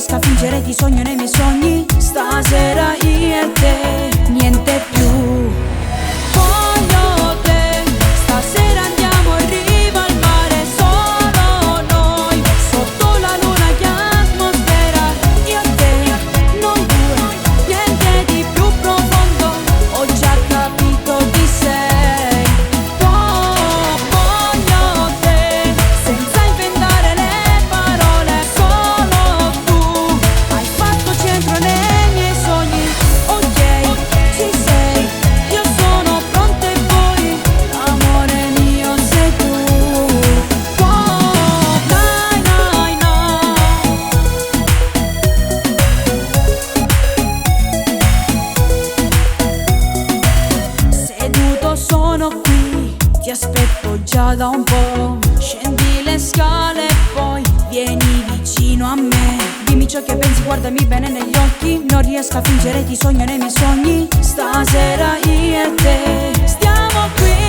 riesco a fingere ti sogno nei miei sogni. Stasera io e te, niente più. Voglio te, stasera andiamo in riva al mare, solo noi, sotto la luna che atmosfera. Io e te, noi due, niente di più profondo, ho già capito chi sei. Voglio te, senza inventare le parole, solo tu hai fatto centro nei miei sogni. Ok, ci sei, io sono pronta e voi, l'amore mio sei tu. Nai, nai, nai. Seduto sono qui, ti aspetto già da un po'. Scendi le scale e poi vieni vicino a me. Dimmi ciò che pensi, guardami bene negli occhi. Non riesco a fingere ti sogno nei miei sogni. Stasera io e te stiamo qui.